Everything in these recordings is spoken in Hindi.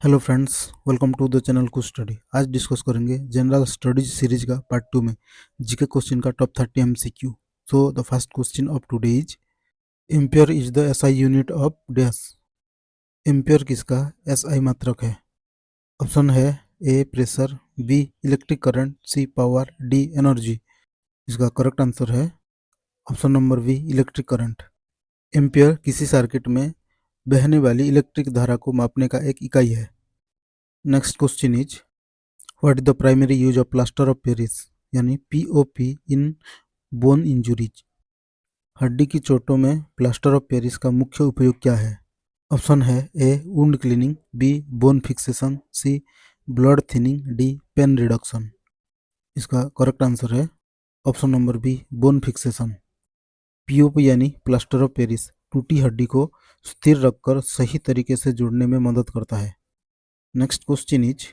Hello friends, welcome to the channel कुछ स्टडी। आज डिस्कस करेंगे जनरल स्टडीज सीरीज का पार्ट 2 में जीके क्वेश्चन का top 30 MCQ. So the first question of today is ampere is the SI unit of dash. Ampere किसका एसआई मात्रक है? ऑप्शन है A pressure, B electric current, C power, D energy. इसका करेक्ट आंसर है option number B electric current. Ampere किसी सर्किट में बहने वाली इलेक्ट्रिक धारा को मापने का एक इकाई है। Next question is what is the primary use of plaster of Paris यानी पीओपी इन बोन इंजुरीज। हड्डी की चोटों में प्लास्टर ऑफ पेरिस का मुख्य उपयोग क्या है? ऑप्शन है A wound cleaning, B bone fixation, C blood thinning, D pain reduction. इसका करेक्ट आंसर है option number B bone fixation. POP यानी प्लास्टर ऑफ पेरिस टूटी हड्डी को स्थिर रखकर सही तरीके से जुड़ने में मदद करता है। Next question is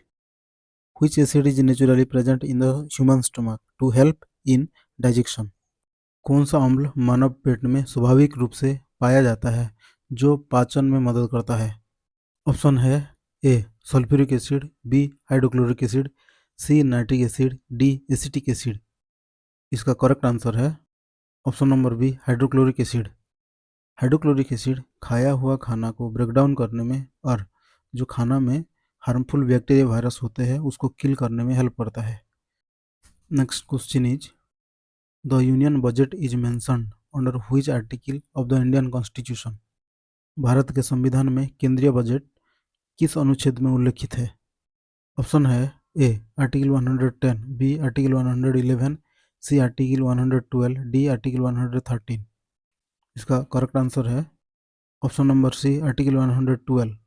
Which acid is naturally present in the human stomach to help in digestion? कौन सा अम्ल मानव पेट में स्वाभाविक रूप से पाया जाता है जो पाचन में मदद करता है? ऑप्शन है A sulphuric acid, B hydrochloric acid, C nitric acid, D acetic acid. इसका करेक्ट आंसर है option number B hydrochloric acid. Hydrochloric acid खाया हुआ खाना को ब्रेकडाउन करने में और जो खाना में हार्मफुल बैक्टीरिया वायरस होते हैं उसको किल करने में हेल्प करता है। Next question is the union budget is mentioned under which article of the Indian constitution. Bharat के संविधान में केंद्रीय बजट किस अनुच्छेद में उल्लिखित है? ऑप्शन है A article 110, B article 111, C article 112, D article 113। इसका करेक्ट आंसर है option number C article 112।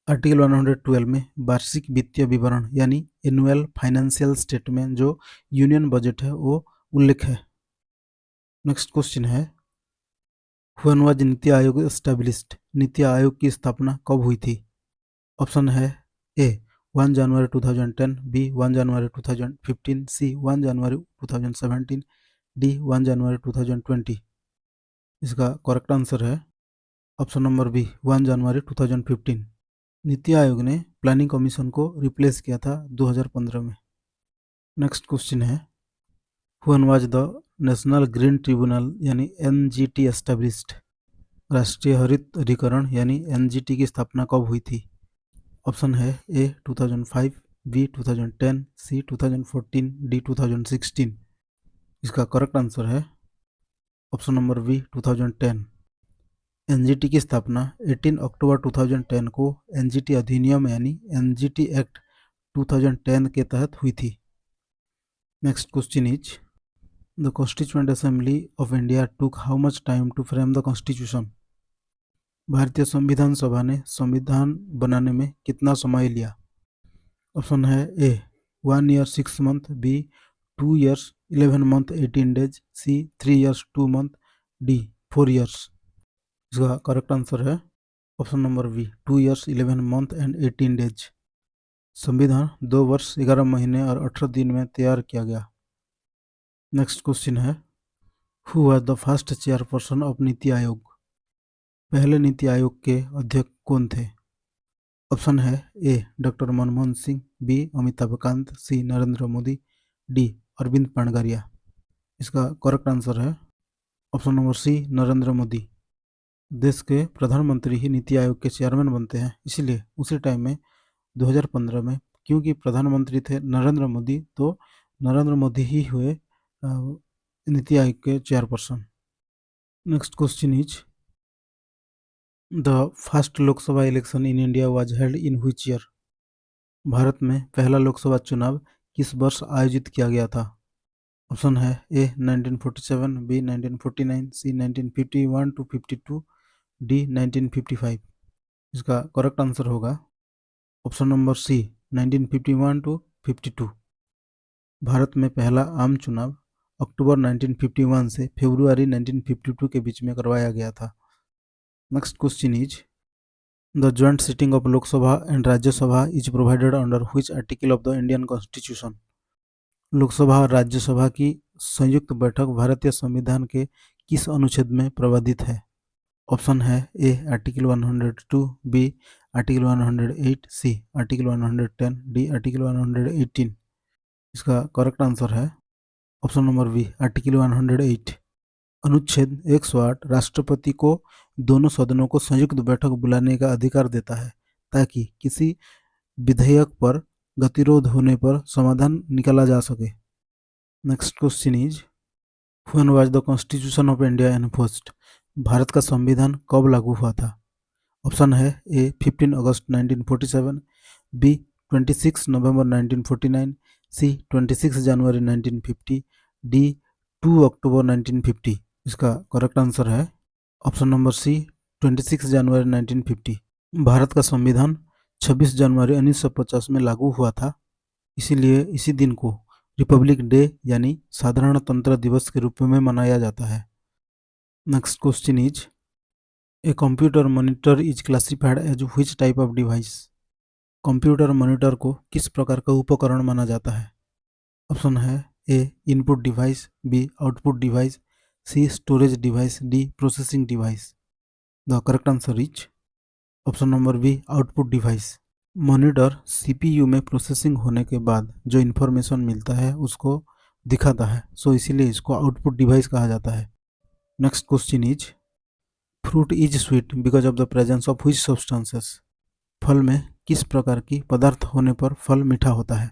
Article 112 में वार्षिक वित्तीय विवरण यानी एनुअल फाइनेंशियल स्टेटमेंट जो यूनियन बजट है वो उल्लेख है। नेक्स्ट क्वेश्चन है when was NITI Aayog established. NITI Aayog की स्थापना कब हुई थी? ऑप्शन है A 1 January 2010, B 1 January 2015, C 1 January 2017, D 1 जनवरी 2020। इसका करेक्ट आंसर है ऑप्शन नंबर बी 1 जनवरी 2015। नीति आयोग ने प्लानिंग कमीशन को रिप्लेस किया था 2015 में। नेक्स्ट क्वेश्चन है when was the national green tribunal यानी एनजीटी एस्टैब्लिश्ड। राष्ट्रीय हरित अधिकरण यानी एनजीटी की स्थापना कब हुई थी? ऑप्शन है ए 2005, बी 2010, सी 2014, डी 2016। इसका करेक्ट आंसर है ऑप्शन नंबर बी 2010। एनजीटी की स्थापना 18 अक्टूबर 2010 को एनजीटी अधिनियम यानी एनजीटी एक्ट 2010 के तहत हुई थी। Next question is the constituent assembly of India took how much time to frame the constitution. भारतीय संविधान सभा ने संविधान बनाने में कितना समय लिया? ऑप्शन है A 1 year 6 month, B 2 years 11 month 18 days, C 3 years 2 month, D 4 years. इसका करेक्ट आंसर है option number B 2 years 11 month and 18 days. संविधान 2 वर्ष 11 महीने और 18 दिन में तैयार किया गया। नेक्स्ट क्वेश्चन है who was the first chairperson of NITI Aayog. पहले नीति आयोग के अध्यक्ष कौन थे? ऑप्शन है A doctor Manmohan Singh, B Amitabh Kant, C Narendra Modi, D Arvind Panagariya. इसका करेक्ट आंसर है option number C Narendra Modi. देश के प्रधानमंत्री ही नीति आयोग के चेयरमैन बनते हैं, इसलिए उसी टाइम में 2015 में क्योंकि प्रधानमंत्री थे नरेंद्र मोदी तो नरेंद्र मोदी ही हुए नीति आयोग के chairperson. Next question is the first Lok Sabha election in India was held in which year. Bharat में पहला लोकसभा चुनाव किस वर्ष आयोजित किया गया था? ऑप्शन है A 1947, B 1949, C 1951 to 52, D 1955। इसका करेक्ट आंसर होगा option number C 1951 to 52। Bharat में पहला आम चुनाव अक्टूबर 1951 से फरवरी 1952 के बीच में करवाया गया था। Next question is the joint sitting of Lok Sabha and Rajya Sabha is provided under which article of the Indian constitution. Lok Sabha और राज्यसभा की संयुक्त बैठक भारतीय संविधान के किस अनुच्छेद में प्रावधानित है? ऑप्शन है A article 102, B article 108, C article 110, D article 118। इसका करेक्ट आंसर है ऑप्शन नंबर बी आर्टिकल 108। अनुच्छेद 108 राष्ट्रपति को दोनों सदनों को संयुक्त बैठक बुलाने का अधिकार देता है ताकि किसी विधेयक पर गतिरोध होने पर समाधान निकाला जा सके। Next question is when was the constitution of India enforced? Bharat का संविधान कब लागू हुआ था? ऑप्शन है ए 15 अगस्त 1947, बी 26 नवंबर 1949, सी 26 जनवरी 1950, डी 2 अक्टूबर 1950। इसका करेक्ट आंसर है ऑप्शन नंबर सी 26 जनवरी 1950। भारत का संविधान 26 जनवरी 1950 में लागू हुआ था, इसीलिए इसी दिन को रिपब्लिक डे यानी साधारणतंत्र दिवस के रूप में मनाया जाता है। Next question is a computer monitor is classified as which type of device? Computer monitor को किस प्रकार का उपकरण माना जाता है? ऑप्शन है A input device, B output device, C storage device, D processing device. The correct answer is option number B output device. Monitor CPU में प्रोसेसिंग होने के बाद जो इन्फॉर्मेशन मिलता है उसको दिखाता है, सो इसीलिए इसको आउटपुट डिवाइस कहा जाता है। Next question is fruit is sweet because of the presence of which substances? फल में किस प्रकार की पदार्थ होने पर फल मीठा होता है?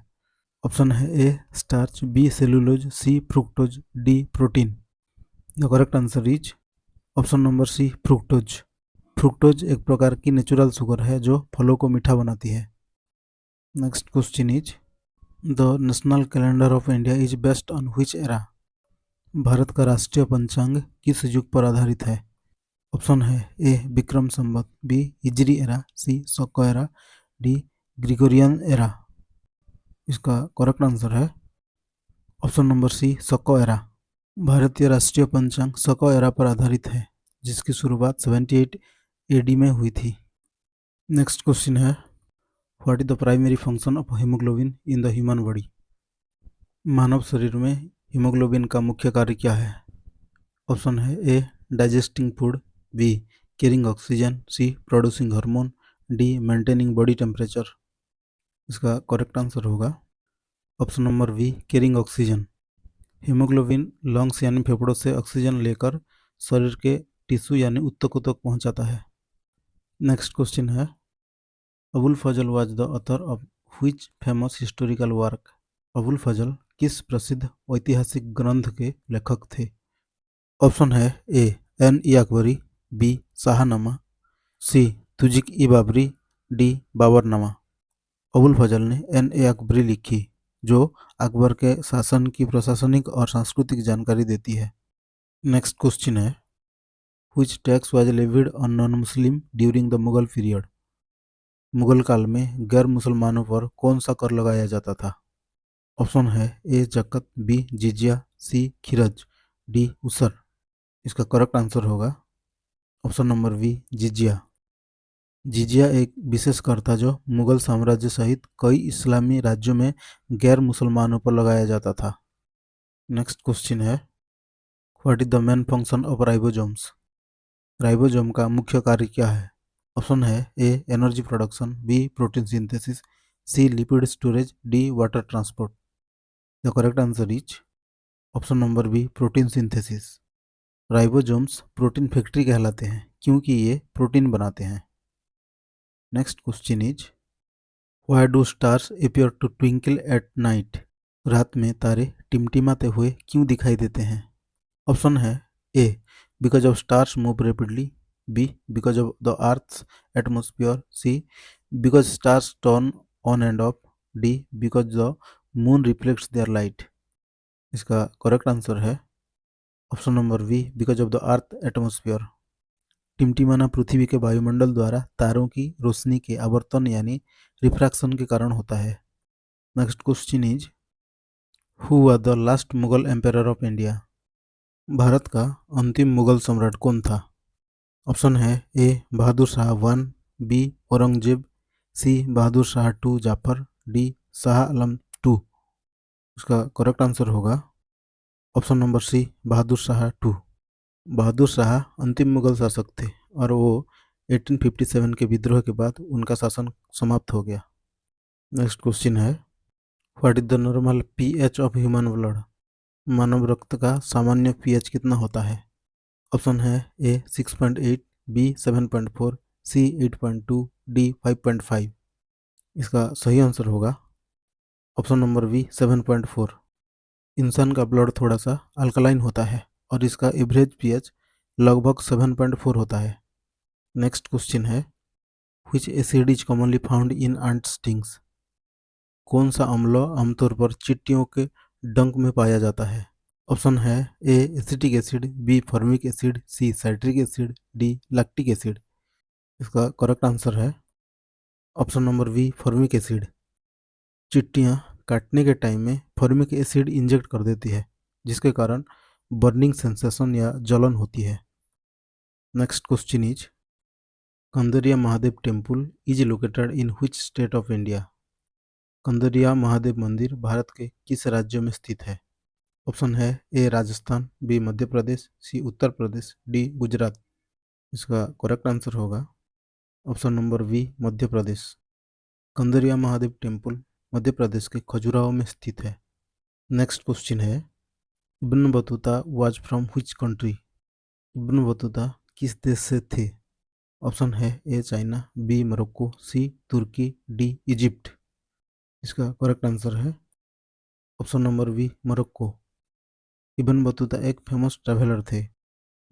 ऑप्शन है A starch, B cellulose, C fructose, D protein. The correct answer is option number C fructose. Fructose एक प्रकार की नेचुरल शुगर है जो फलों को मीठा बनाती है। Next question is the national calendar of India is based on which era? Bharat का राष्ट्रीय पंचांग किस युग पर आधारित है? ऑप्शन है ए विक्रम संवत, बी हिजरी एरा, सी शक एरा, डी ग्रिगोरियन एरा। इसका करेक्ट आंसर है ऑप्शन नंबर सी शक एरा। भारतीय राष्ट्रीय पंचांग शक एरा पर आधारित है जिसकी शुरुआत 78 एडी में हुई थी। नेक्स्ट क्वेश्चन है what is the primary function of haemoglobin in the human body? मानव शरीर में हीमोग्लोबिन का मुख्य कार्य क्या है? ऑप्शन है A digesting food, B carrying oxygen, C producing hormone, D maintaining body temperature. इसका करेक्ट आंसर होगा option number B carrying oxygen. Haemoglobin lungs यानी फेफड़ों से ऑक्सीजन लेकर शरीर के टिश्यू यानी ऊतकों तक पहुंचाता है। नेक्स्ट क्वेश्चन है Abul Fazal was the author of which famous historical work? Abul Fazal किस प्रसिद्ध ऐतिहासिक ग्रंथ के लेखक थे? ऑप्शन है A Ain i Akbari, B Shahnama, C Tuzuk i Babri, D Baburnama. Abul Fazal ने एन ए अकबरी लिखी जो अकबर के शासन की प्रशासनिक और सांस्कृतिक जानकारी देती है। नेक्स्ट क्वेश्चन है which tax was levied on non Muslim during the Mughal period? Mughal काल में गैर मुसलमानों पर कौन सा कर लगाया जाता था? ऑप्शन है ए जकत, बी जिजिया, सी खिरज, डी उसर। इसका करेक्ट आंसर होगा ऑप्शन नंबर बी जिजिया। जिजिया एक विशेष कर था जो मुगल साम्राज्य सहित कई इस्लामी राज्यों में गैर मुसलमानों पर लगाया जाता था। नेक्स्ट क्वेश्चन है what is the main function of ribosomes? Ribosome का मुख्य कार्य क्या है? ऑप्शन है A energy production, B protein synthesis, C lipid storage, D water transport. The correct answer is option number B protein synthesis. Ribosomes protein factory कहलाते हैं क्योंकि ये प्रोटीन बनाते हैं। Next question is why do stars appear to twinkle at night? रात में तारे टिमटिमाते हुए क्यों दिखाई देते हैं? ऑप्शन है A because of stars move rapidly, B because of the earth's atmosphere, C because stars turn on and off, D because the moon reflects their light. इसका करेक्ट आंसर है option number B because of the earth atmosphere. टिमटिमाना पृथ्वी के वायुमंडल द्वारा तारों की रोशनी के आवर्तन यानी रिफ्रैक्शन के कारण होता है। Next question is who was the last Mughal empire of India? Bharat का अंतिम मुगल सम्राट कौन था? ऑप्शन है A Bahadur Shah 1, B Aurangzeb, C Bahadur Shah 2 Zafar, D Shah Alam 2। उसका करेक्ट आंसर होगा option number C Bahadur Shah 2। Bahadur Shah अंतिम मुगल शासक थे और वो 1857 के विद्रोह के बाद उनका शासन समाप्त हो गया। नेक्स्ट क्वेश्चन है, what is the normal pH of human blood? मानव रक्त का सामान्य पीएच कितना होता है? ऑप्शन है ए 6.8, बी 7.4, सी 8.2, डी 5.5। इसका सही आंसर होगा ऑप्शन नंबर बी 7.4। इंसान का ब्लड थोड़ा सा अल्कलाइन होता है और इसका एवरेज पीएच लगभग 7.4 होता है। नेक्स्ट क्वेश्चन है, which acid is commonly found in ant stings? कौन सा अम्ल आमतौर पर चींटियों के डंक में पाया जाता है? ऑप्शन है A acetic acid, B formic acid, C citric acid, D lactic acid. इसका करेक्ट आंसर है option number B formic acid. चींटियाँ काटने के टाइम में फॉर्मिक एसिड इंजेक्ट कर देती है, जिसके कारण बर्निंग सेंसेशन या जलन होती है। Next question is, Kandariya Mahadev temple is located in which state of India? Kandariya Mahadev मंदिर भारत के किस राज्य में स्थित है? ऑप्शन है A Rajasthan, B Madhya Pradesh, C Uttar Pradesh, D Gujarat. इसका करेक्ट आंसर होगा option number B Madhya Pradesh. Kandariya Mahadev temple Madhya Pradesh के खजुराहो में स्थित है। नेक्स्ट क्वेश्चन है, Ibn Battuta was from which country? Ibn Battuta किस देश से थे? ऑप्शन है A China, B Morocco, C Turkey, D Egypt. इसका करेक्ट आंसर है option number B Morocco. Ibn Battuta एक फेमस ट्रैवलर थे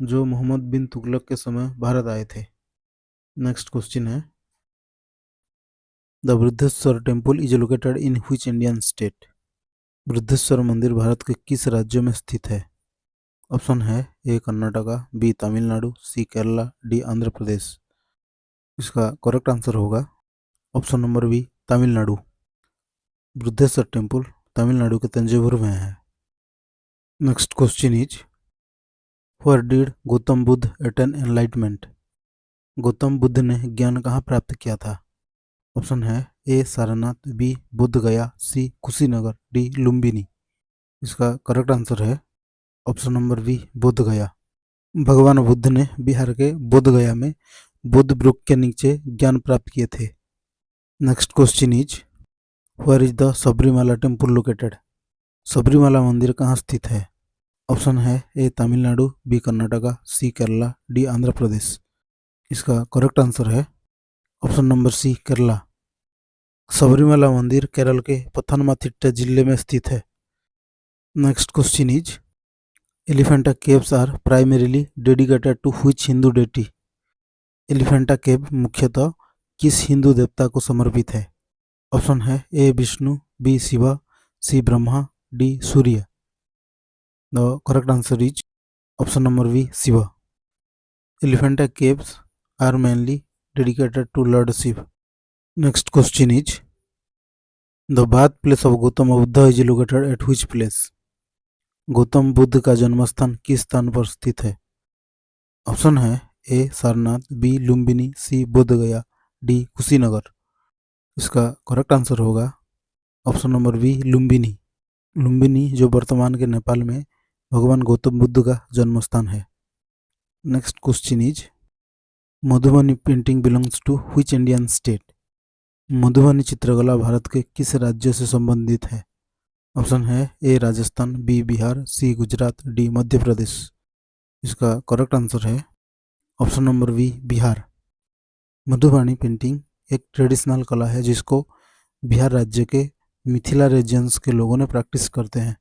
जो मोहम्मद बिन तुगलक के समय भारत आए थे। नेक्स्ट क्वेश्चन है, the Brihadeeswara temple is located in which Indian state? Brihadeeswara मंदिर भारत के किस राज्य में स्थित है? ऑप्शन है A Karnataka, B Tamil Nadu, C Kerala, D Andhra Pradesh. इसका करेक्ट आंसर होगा option number B Tamil Nadu. Brihadeeswara temple Tamil Nadu के तंजावुर में है। Next question is, where did Gautam Buddha attain enlightenment? Gautam Buddha ने ज्ञान कहाँ प्राप्त किया था? ऑप्शन है ए सारनाथ, बी बुद्ध गया, सी कुशीनगर, डी लुम्बिनी। इसका करेक्ट आंसर है ऑप्शन नंबर बी बुद्ध गया। भगवान बुद्ध ने बिहार के बोध गया में बुद्ध वृक्ष के नीचे ज्ञान प्राप्त किए थे। Next question is, where is the Sabarimala temple located? Sabarimala मंदिर कहाँ स्थित है? ऑप्शन है A Tamil Nadu, B Karnataka, C Kerala, D Andhra Pradesh. इसका करेक्ट आंसर है option number C Kerala. Sabarimala मंदिर केरल के पथनमथिट्टा जिले में स्थित है। Next question is, Elephanta caves are primarily dedicated to which Hindu deity? Elephanta cave मुख्यतः किस हिंदू देवता को समर्पित है? ऑप्शन है ए Vishnu, B Shiva, C Brahma, D Surya. The correct answer is option number B Shiva. Elephanta caves are mainly dedicated to Lord Shiva. Next question is, the birthplace of Gautama Buddha is located at which place? Gautam Buddha का जन्म स्थान किस स्थान पर स्थित है? ऑप्शन है A Sarnath, B Lumbini, C Bodh Gaya, D Kushinagar. इसका करेक्ट आंसर होगा option number B Lumbini. Lumbini जो वर्तमान के नेपाल में भगवान गौतम बुद्ध का जन्म स्थान है। Next question is, Madhubani painting belongs to which Indian state? Madhubani चित्रकला भारत के किस राज्य से संबंधित है? ऑप्शन है A Rajasthan, B Bihar, C Gujarat, D Madhya Pradesh. इसका करेक्ट आंसर है option number B Bihar. Madhubani painting एक ट्रेडिशनल कला है जिसको बिहार राज्य के मिथिला रीजन्स के लोगों ने प्रैक्टिस करते हैं।